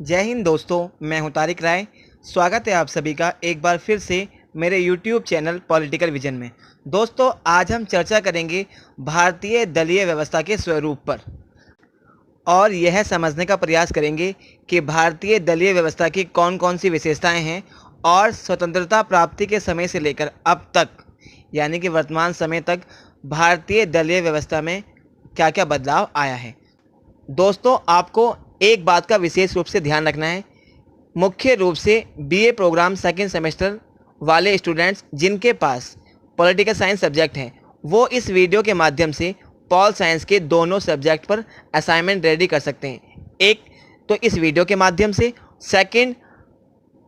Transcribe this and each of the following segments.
जय हिंद दोस्तों, मैं हूं तारिक राय। स्वागत है आप सभी का एक बार फिर से मेरे YouTube चैनल पॉलिटिकल विजन में। दोस्तों, आज हम चर्चा करेंगे भारतीय दलीय व्यवस्था के स्वरूप पर और यह समझने का प्रयास करेंगे कि भारतीय दलीय व्यवस्था की कौन कौन सी विशेषताएं हैं और स्वतंत्रता प्राप्ति के समय से लेकर अब तक यानी कि वर्तमान समय तक भारतीय दलीय व्यवस्था में क्या क्या बदलाव आया है। दोस्तों, आपको एक बात का विशेष रूप से ध्यान रखना है। मुख्य रूप से बीए प्रोग्राम सेकेंड सेमेस्टर वाले स्टूडेंट्स जिनके पास पॉलिटिकल साइंस सब्जेक्ट हैं, वो इस वीडियो के माध्यम से पॉल साइंस के दोनों सब्जेक्ट पर असाइनमेंट रेडी कर सकते हैं। एक तो इस वीडियो के माध्यम से, सेकंड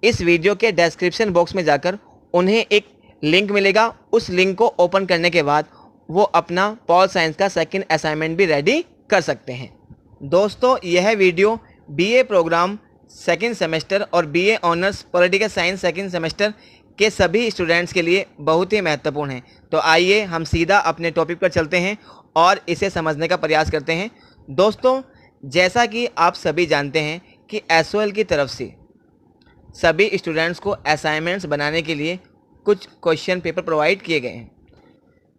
इस वीडियो के डिस्क्रिप्शन बॉक्स में जाकर उन्हें एक लिंक मिलेगा। उस लिंक को ओपन करने के बाद वो अपना पॉल साइंस का सेकंड असाइनमेंट भी रेडी कर सकते हैं। दोस्तों, यह video BA programme second semester और BA honours political science second semester के सभी स्टूडेंट्स के लिए बहुत ही महत्वपूर्ण है। तो आइए हम सीधा अपने टॉपिक पर चलते हैं और इसे समझने का प्रयास करते हैं। दोस्तों, जैसा कि आप सभी जानते हैं कि एसओएल की तरफ से सभी स्टूडेंट्स को असाइनमेंट्स बनाने के लिए कुछ क्वेश्चन पेपर प्रोवाइड किए गए हैं।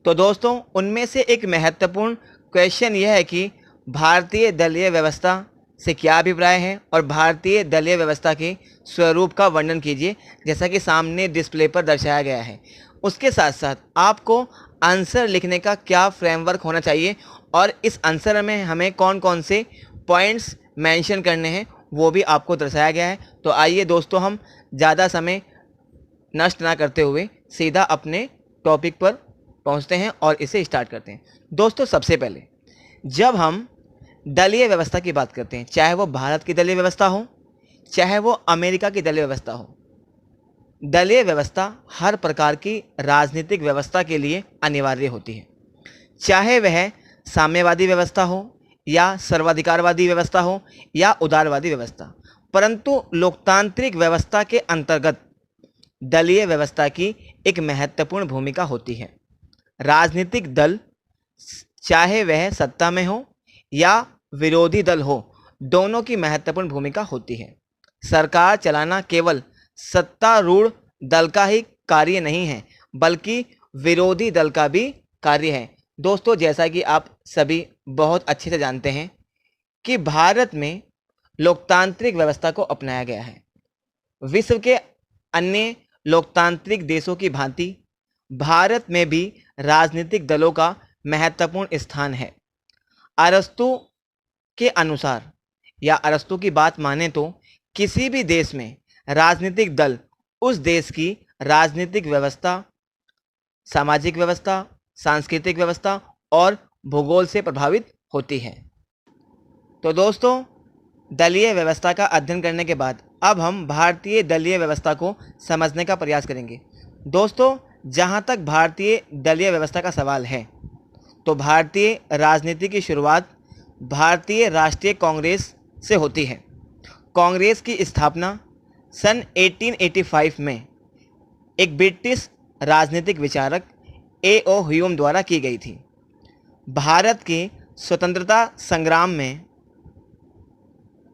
तो दोस्तों, उनमें से एक महत्वपूर्ण क्वेश्चन यह है कि भारतीय दलीय व्यवस्था से क्या अभिप्राय है और भारतीय दलीय व्यवस्था के स्वरूप का वर्णन कीजिए, जैसा कि सामने डिस्प्ले पर दर्शाया गया है। उसके साथ साथ आपको आंसर लिखने का क्या फ्रेमवर्क होना चाहिए और इस आंसर में हमें कौन कौन से पॉइंट्स मेंशन करने हैं वो भी आपको दर्शाया गया है। तो आइए दोस्तों, हम ज़्यादा समय नष्ट ना करते हुए सीधा अपने टॉपिक पर पहुंचते हैं और इसे स्टार्ट करते हैं। दोस्तों, सबसे पहले जब हम दलीय व्यवस्था की बात करते हैं, चाहे वो भारत की दलीय व्यवस्था हो, चाहे वो अमेरिका की दलीय व्यवस्था हो, दलीय व्यवस्था हर प्रकार की राजनीतिक व्यवस्था के लिए अनिवार्य होती है। चाहे वह साम्यवादी व्यवस्था हो या सर्वाधिकारवादी व्यवस्था हो या उदारवादी व्यवस्था, परंतु लोकतांत्रिक व्यवस्था के अंतर्गत दलीय व्यवस्था की एक महत्वपूर्ण भूमिका होती है। राजनीतिक दल, चाहे वह सत्ता में हो या विरोधी दल हो, दोनों की महत्वपूर्ण भूमिका होती है। सरकार चलाना केवल सत्तारूढ़ दल का ही कार्य नहीं है, बल्कि विरोधी दल का भी कार्य है। दोस्तों, जैसा कि आप सभी बहुत अच्छे से जानते हैं कि भारत में लोकतांत्रिक व्यवस्था को अपनाया गया है। विश्व के अन्य लोकतांत्रिक देशों की भांति भारत में भी राजनीतिक दलों का महत्वपूर्ण स्थान है। अरस्तू के अनुसार या अरस्तू की बात माने तो किसी भी देश में राजनीतिक दल उस देश की राजनीतिक व्यवस्था, सामाजिक व्यवस्था, सांस्कृतिक व्यवस्था और भूगोल से प्रभावित होती है। तो दोस्तों, दलीय व्यवस्था का अध्ययन करने के बाद अब हम भारतीय दलीय व्यवस्था को समझने का प्रयास करेंगे। दोस्तों, जहाँ तक भारतीय दलीय व्यवस्था का सवाल है, तो भारतीय राजनीति की शुरुआत भारतीय राष्ट्रीय कांग्रेस से होती है। कांग्रेस की स्थापना सन 1885 में एक ब्रिटिश राजनीतिक विचारक ए.ओ. ह्यूम द्वारा की गई थी। भारत के स्वतंत्रता संग्राम में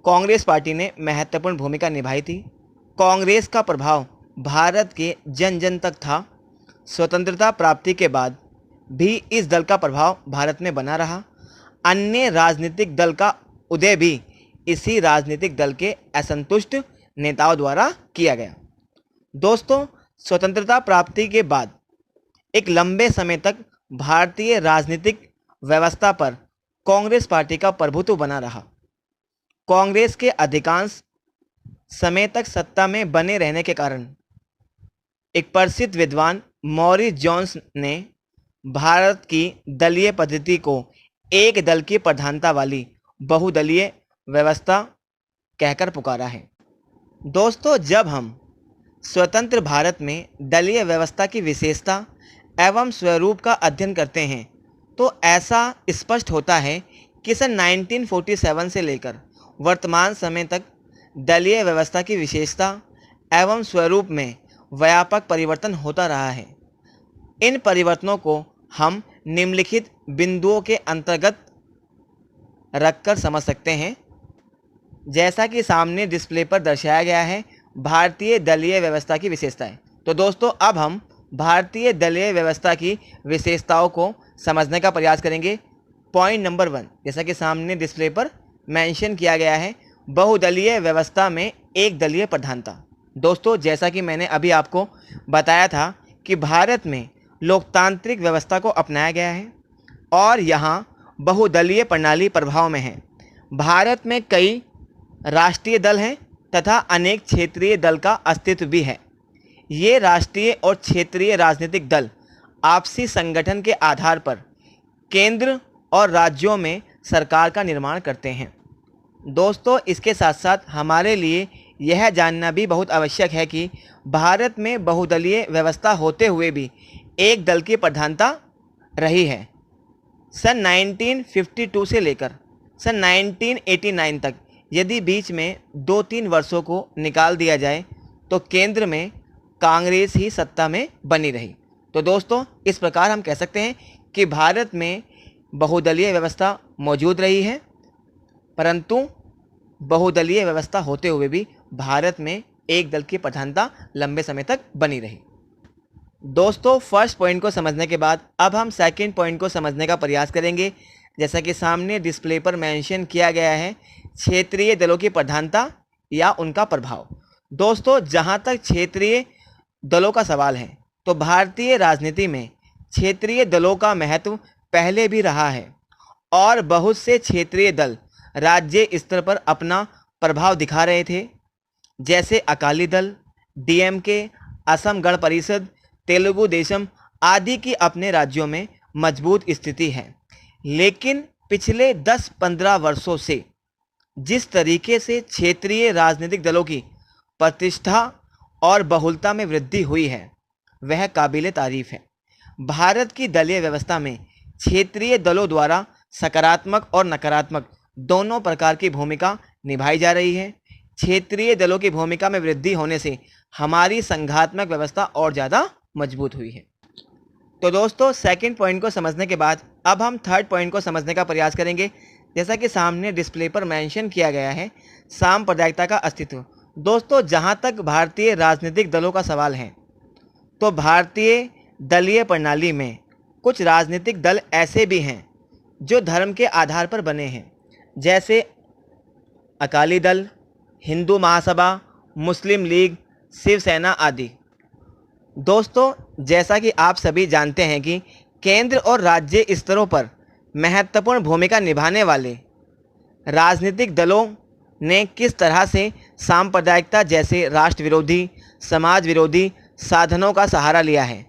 कांग्रेस पार्टी ने महत्वपूर्ण भूमिका निभाई थी। कांग्रेस का प्रभाव भारत के जन जन तक था। स्वतंत्रता प्राप्ति के बाद भी इस दल का प्रभाव भारत में बना रहा। अन्य राजनीतिक दल का उदय भी इसी राजनीतिक दल के असंतुष्ट नेताओं द्वारा किया गया। दोस्तों, स्वतंत्रता प्राप्ति के बाद एक लंबे समय तक भारतीय राजनीतिक व्यवस्था पर कांग्रेस पार्टी का प्रभुत्व बना रहा। कांग्रेस के अधिकांश समय तक सत्ता में बने रहने के कारण एक प्रसिद्ध विद्वान मॉरिस जोन्स ने भारत की दलीय पद्धति को एक दल की प्रधानता वाली बहुदलीय व्यवस्था कहकर पुकारा है। दोस्तों, जब हम स्वतंत्र भारत में दलीय व्यवस्था की विशेषता एवं स्वरूप का अध्ययन करते हैं, तो ऐसा स्पष्ट होता है कि सन 1947 से लेकर वर्तमान समय तक दलीय व्यवस्था की विशेषता एवं स्वरूप में व्यापक परिवर्तन होता रहा है। इन परिवर्तनों को हम निम्नलिखित बिंदुओं के अंतर्गत रखकर समझ सकते हैं। जैसा कि सामने डिस्प्ले पर दर्शाया गया है भारतीय दलीय व्यवस्था की विशेषताएं। तो दोस्तों अब हम भारतीय दलीय व्यवस्था की विशेषताओं को समझने का प्रयास करेंगे। पॉइंट नंबर 1, जैसा कि सामने डिस्प्ले पर मेंशन किया गया है, बहुदलीय व्यवस्था में एक दलीय प्रधानता। दोस्तों जैसा कि मैंने अभी आपको बताया था कि भारत में लोकतांत्रिक व्यवस्था को अपनाया गया है और यहाँ बहुदलीय प्रणाली प्रभाव में है। भारत में कई राष्ट्रीय दल हैं तथा अनेक क्षेत्रीय दल का अस्तित्व भी है। ये राष्ट्रीय और क्षेत्रीय राजनीतिक दल आपसी संगठन के आधार पर केंद्र और राज्यों में सरकार का निर्माण करते हैं। दोस्तों इसके साथ साथ हमारे लिए यह जानना भी बहुत आवश्यक है कि भारत में बहुदलीय व्यवस्था होते हुए भी एक दल की प्रधानता रही है। सन 1952 से लेकर सन 1989 तक यदि बीच में 2-3 वर्षों को निकाल दिया जाए तो केंद्र में कांग्रेस ही सत्ता में बनी रही। तो दोस्तों इस प्रकार हम कह सकते हैं कि भारत में बहुदलीय व्यवस्था मौजूद रही है, परंतु बहुदलीय व्यवस्था होते हुए भी भारत में एक दल की प्रधानता लंबे समय तक बनी रही। दोस्तों फर्स्ट पॉइंट को समझने के बाद अब हम सेकंड पॉइंट को समझने का प्रयास करेंगे। जैसा कि सामने डिस्प्ले पर मेंशन किया गया है, क्षेत्रीय दलों की प्रधानता या उनका प्रभाव। दोस्तों जहां तक क्षेत्रीय दलों का सवाल है तो भारतीय राजनीति में क्षेत्रीय दलों का महत्व पहले भी रहा है और बहुत से क्षेत्रीय दल राज्य स्तर पर अपना प्रभाव दिखा रहे थे, जैसे अकाली दल, डीएमके, असम गण परिषद, तेलुगु देशम आदि की अपने राज्यों में मजबूत स्थिति है। लेकिन पिछले 10-15 वर्षों से जिस तरीके से क्षेत्रीय राजनीतिक दलों की प्रतिष्ठा और बहुलता में वृद्धि हुई है वह काबिले तारीफ है। भारत की दलीय व्यवस्था में क्षेत्रीय दलों द्वारा सकारात्मक और नकारात्मक दोनों प्रकार की भूमिका निभाई जा रही है। क्षेत्रीय दलों की भूमिका में वृद्धि होने से हमारी संघात्मक व्यवस्था और ज़्यादा मजबूत हुई है। तो दोस्तों सेकंड पॉइंट को समझने के बाद अब हम थर्ड पॉइंट को समझने का प्रयास करेंगे। जैसा कि सामने डिस्प्ले पर मेंशन किया गया है, सांप्रदायिकता का अस्तित्व। दोस्तों जहां तक भारतीय राजनीतिक दलों का सवाल है तो भारतीय दलीय प्रणाली में कुछ राजनीतिक दल ऐसे भी हैं जो धर्म के आधार पर बने हैं, जैसे अकाली दल, हिंदू महासभा, मुस्लिम लीग, शिवसेना आदि। दोस्तों जैसा कि आप सभी जानते हैं कि केंद्र और राज्य स्तरों पर महत्वपूर्ण भूमिका निभाने वाले राजनीतिक दलों ने किस तरह से सांप्रदायिकता जैसे राष्ट्र विरोधी, समाज विरोधी साधनों का सहारा लिया है।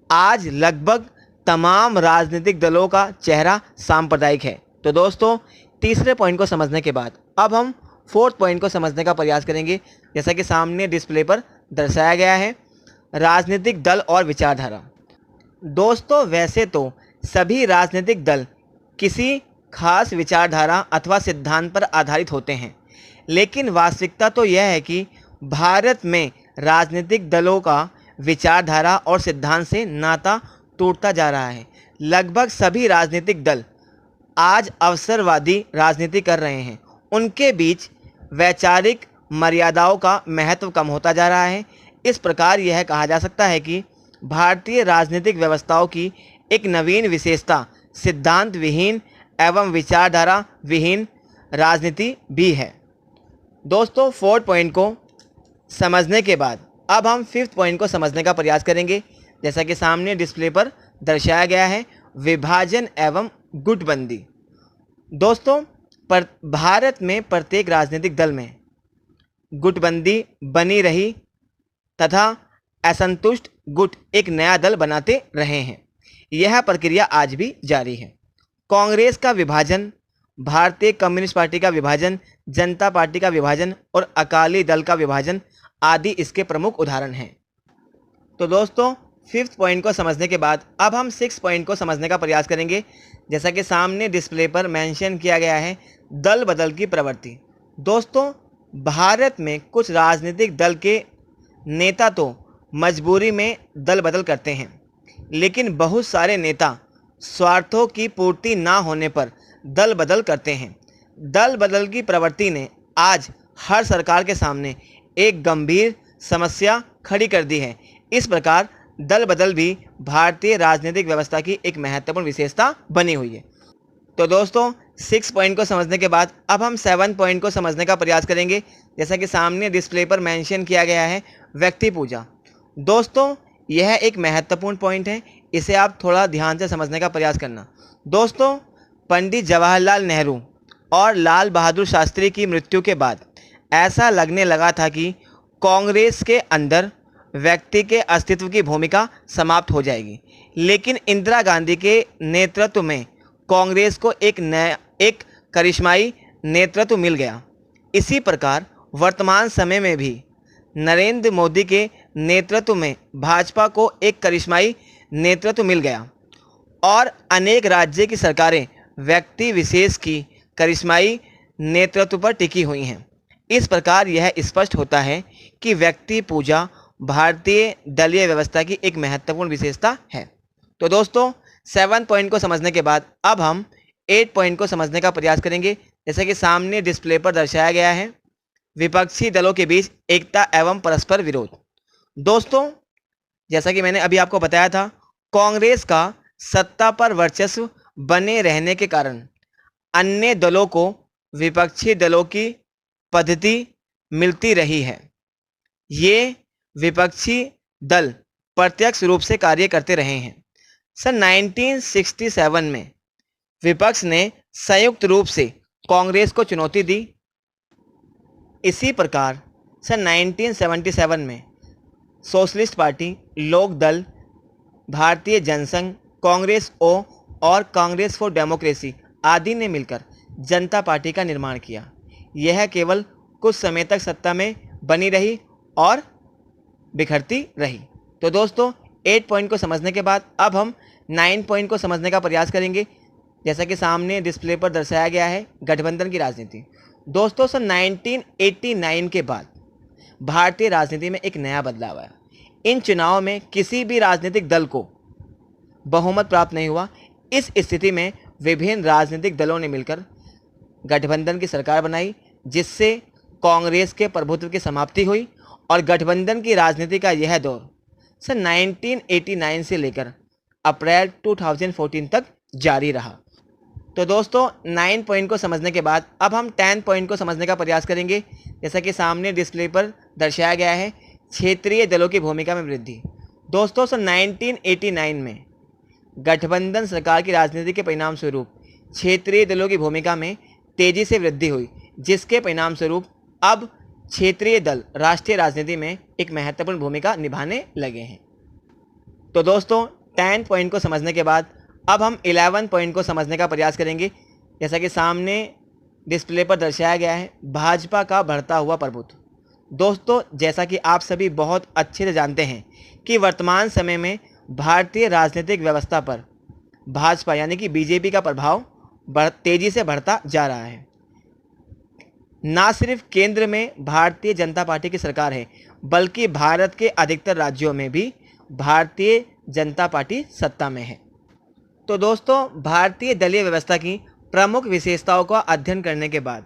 आज लगभग तमाम राजनीतिक दलों का चेहरा सांप्रदायिक है। तो दोस्तों तीसरे पॉइंट को समझने के बाद अब हम फोर्थ पॉइंट को समझने का प्रयास करेंगे। जैसा कि सामने डिस्प्ले पर दर्शाया गया है, राजनीतिक दल और विचारधारा। दोस्तों वैसे तो सभी राजनीतिक दल किसी खास विचारधारा अथवा सिद्धांत पर आधारित होते हैं, लेकिन वास्तविकता तो यह है कि भारत में राजनीतिक दलों का विचारधारा और सिद्धांत से नाता टूटता जा रहा है। लगभग सभी राजनीतिक दल आज अवसरवादी राजनीति कर रहे हैं। उनके बीच वैचारिक मर्यादाओं का महत्व कम होता जा रहा है। इस प्रकार यह कहा जा सकता है कि भारतीय राजनीतिक व्यवस्थाओं की एक नवीन विशेषता सिद्धांत विहीन एवं विचारधारा विहीन राजनीति भी है। दोस्तों फोर्थ पॉइंट को समझने के बाद अब हम फिफ्थ पॉइंट को समझने का प्रयास करेंगे। जैसा कि सामने डिस्प्ले पर दर्शाया गया है, विभाजन एवं गुटबंदी। दोस्तों भारत में प्रत्येक राजनीतिक दल में गुटबंदी बनी रही तथा असंतुष्ट गुट एक नया दल बनाते रहे हैं। यह प्रक्रिया आज भी जारी है। कांग्रेस का विभाजन, भारतीय कम्युनिस्ट पार्टी का विभाजन, जनता पार्टी का विभाजन और अकाली दल का विभाजन आदि इसके प्रमुख उदाहरण हैं। तो दोस्तों फिफ्थ पॉइंट को समझने के बाद अब हम सिक्स पॉइंट को समझने का प्रयास करेंगे। जैसा कि सामने डिस्प्ले पर मेंशन किया गया है, दल बदल की प्रवृत्ति। दोस्तों भारत में कुछ राजनीतिक दल के नेता तो मजबूरी में दल बदल करते हैं, लेकिन बहुत सारे नेता स्वार्थों की पूर्ति ना होने पर दल बदल करते हैं। दल बदल की प्रवृत्ति ने आज हर सरकार के सामने एक गंभीर समस्या खड़ी कर दी है। इस प्रकार दल बदल भी भारतीय राजनीतिक व्यवस्था की एक महत्वपूर्ण विशेषता बनी हुई है। तो दोस्तों 6 पॉइंट को समझने के बाद अब हम 7 पॉइंट को समझने का प्रयास करेंगे। जैसा कि सामने डिस्प्ले पर मेंशन किया गया है, व्यक्ति पूजा। दोस्तों यह एक महत्वपूर्ण पॉइंट है, इसे आप थोड़ा ध्यान से समझने का प्रयास करना। दोस्तों पंडित जवाहरलाल नेहरू और लाल बहादुर शास्त्री की मृत्यु के बाद ऐसा लगने लगा था कि कांग्रेस के अंदर व्यक्ति के अस्तित्व की भूमिका समाप्त हो जाएगी, लेकिन इंदिरा गांधी के नेतृत्व में कांग्रेस को एक करिश्माई नेतृत्व मिल गया। इसी प्रकार वर्तमान समय में भी नरेंद्र मोदी के नेतृत्व में भाजपा को एक करिश्माई नेतृत्व मिल गया और अनेक राज्य की सरकारें व्यक्ति विशेष की करिश्माई नेतृत्व पर टिकी हुई हैं। इस प्रकार यह स्पष्ट होता है कि व्यक्ति पूजा भारतीय दलीय व्यवस्था की एक महत्वपूर्ण विशेषता है। तो दोस्तों 7 पॉइंट को समझने के बाद अब हम 8 पॉइंट को समझने का प्रयास करेंगे। जैसे कि सामने डिस्प्ले पर दर्शाया गया है, विपक्षी दलों के बीच एकता एवं परस्पर विरोध। दोस्तों जैसा कि मैंने अभी आपको बताया था, कांग्रेस का सत्ता पर वर्चस्व बने रहने के कारण अन्य दलों को विपक्षी दलों की पद्धति मिलती रही है। ये विपक्षी दल प्रत्यक्ष रूप से कार्य करते रहे हैं। सन 1967 में विपक्ष ने संयुक्त रूप से कांग्रेस को चुनौती दी। इसी प्रकार सन 1977 में सोशलिस्ट पार्टी, लोक दल, भारतीय जनसंघ, कांग्रेस ओ और कांग्रेस फॉर डेमोक्रेसी आदि ने मिलकर जनता पार्टी का निर्माण किया। यह केवल कुछ समय तक सत्ता में बनी रही और बिखरती रही। तो दोस्तों 8 पॉइंट को समझने के बाद अब हम 9 पॉइंट को समझने का प्रयास करेंगे। जैसा कि सामने डिस्प्ले पर दर्शाया गया है, गठबंधन की राजनीति। दोस्तों सन 1989 के बाद भारतीय राजनीति में एक नया बदलाव आया। इन चुनावों में किसी भी राजनीतिक दल को बहुमत प्राप्त नहीं हुआ। इस स्थिति में विभिन्न राजनीतिक दलों ने मिलकर गठबंधन की सरकार बनाई, जिससे कांग्रेस के प्रभुत्व की समाप्ति हुई और गठबंधन की राजनीति का यह दौर सन 1989 से लेकर अप्रैल 2014 तक जारी रहा। तो दोस्तों 9 पॉइंट को समझने के बाद अब हम 10 पॉइंट को समझने का प्रयास करेंगे। जैसा कि सामने डिस्प्ले पर दर्शाया गया है, क्षेत्रीय दलों की भूमिका में वृद्धि। दोस्तों सन 1989 में गठबंधन सरकार की राजनीति के परिणाम स्वरूप क्षेत्रीय दलों की भूमिका में तेजी से वृद्धि हुई, जिसके परिणाम स्वरूप अब क्षेत्रीय दल राष्ट्रीय राजनीति में एक महत्वपूर्ण भूमिका निभाने लगे हैं। तो दोस्तों 10 पॉइंट को समझने के बाद अब हम 11 पॉइंट को समझने का प्रयास करेंगे। जैसा कि सामने डिस्प्ले पर दर्शाया गया है, भाजपा का बढ़ता हुआ प्रभुत्व। दोस्तों जैसा कि आप सभी बहुत अच्छे से जानते हैं कि वर्तमान समय में भारतीय राजनीतिक व्यवस्था पर भाजपा यानी कि बीजेपी का प्रभाव तेजी से बढ़ता जा रहा है। ना सिर्फ केंद्र में भारतीय जनता पार्टी की सरकार है, बल्कि भारत के अधिकतर राज्यों में भी भारतीय जनता पार्टी सत्ता में है। तो दोस्तों भारतीय दलीय व्यवस्था की प्रमुख विशेषताओं का अध्ययन करने के बाद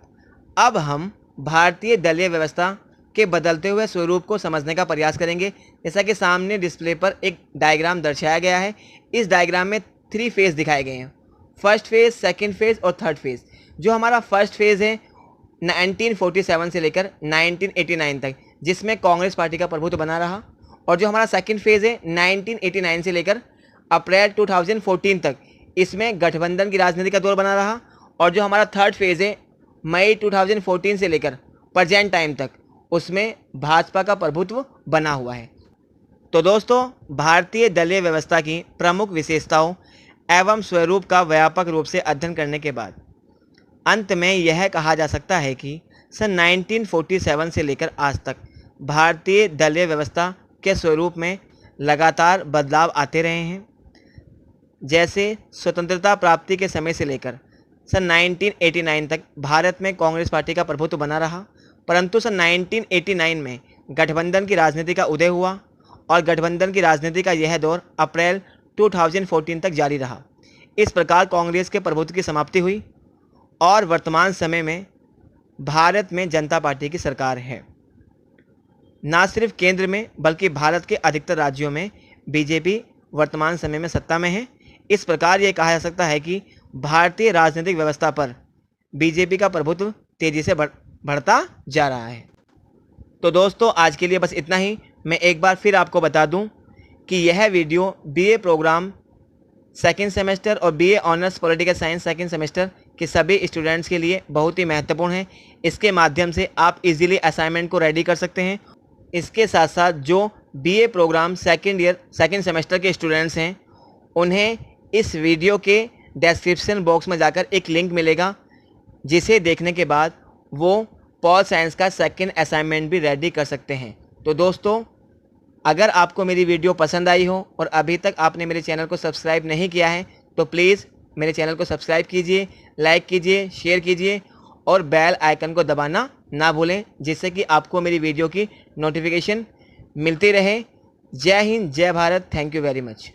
अब हम भारतीय दलीय व्यवस्था के बदलते हुए स्वरूप को समझने का प्रयास करेंगे। जैसा कि सामने डिस्प्ले पर एक डायग्राम दर्शाया गया है। इस डायग्राम में 3 फेज दिखाए गए हैं, फर्स्ट फेज, सेकंड फेज और थर्ड फेज। जो हमारा फर्स्ट फेज है 1947 से लेकर 1989 तक, जिसमें कांग्रेस पार्टी का प्रभुत्व बना रहा, और जो हमारा सेकंड फेज है 1989 से लेकर अप्रैल 2014 तक, इसमें गठबंधन की राजनीति का दौर बना रहा, और जो हमारा थर्ड फेज है मई 2014 से लेकर प्रेजेंट टाइम तक, उसमें भाजपा का प्रभुत्व बना हुआ है। तो दोस्तों भारतीय दलीय व्यवस्था की प्रमुख विशेषताओं एवं स्वरूप का व्यापक रूप से अध्ययन करने के बाद अंत में यह कहा जा सकता है कि सन 1947 से लेकर आज तक भारतीय दलीय व्यवस्था के स्वरूप में लगातार बदलाव आते रहे हैं। जैसे स्वतंत्रता प्राप्ति के समय से लेकर सन 1989 तक भारत में कांग्रेस पार्टी का प्रभुत्व बना रहा, परंतु सन 1989 में गठबंधन की राजनीति का उदय हुआ और गठबंधन की राजनीति का यह दौर अप्रैल 2014 तक जारी रहा। इस प्रकार कांग्रेस के प्रभुत्व की समाप्ति हुई और वर्तमान समय में भारत में जनता पार्टी की सरकार है। ना सिर्फ केंद्र में बल्कि भारत के अधिकतर राज्यों में बीजेपी वर्तमान समय में सत्ता में है। इस प्रकार ये कहा जा सकता है कि भारतीय राजनीतिक व्यवस्था पर बीजेपी का प्रभुत्व तेजी से बढ़ता जा रहा है। तो दोस्तों आज के लिए बस इतना ही। मैं एक बार फिर आपको बता दूं कि यह video BA programme second semester और BA honours political science second semester के सभी स्टूडेंट्स के लिए बहुत ही महत्वपूर्ण है। इसके माध्यम से आप इजीली असाइनमेंट को रेडी कर सकते हैं। इसके साथ साथ जो बीए प्रोग्राम सेकेंड सेमेस्टर के स्टूडेंट्स हैं उन्हें इस वीडियो के डिस्क्रिप्शन बॉक्स में जाकर एक लिंक मिलेगा, जिसे देखने के बाद वो पॉल साइंस का सेकेंड असाइनमेंट भी रेडी कर सकते हैं। तो दोस्तों अगर आपको मेरी वीडियो पसंद आई हो और अभी तक आपने मेरे चैनल को सब्सक्राइब नहीं किया है तो प्लीज़ मेरे चैनल को सब्सक्राइब कीजिए, लाइक कीजिए, शेयर कीजिए और बेल आइकन को दबाना ना भूलें, जिससे कि आपको मेरी वीडियो की नोटिफिकेशन मिलती रहे। जय हिंद, जय Bharat. Thank you very much.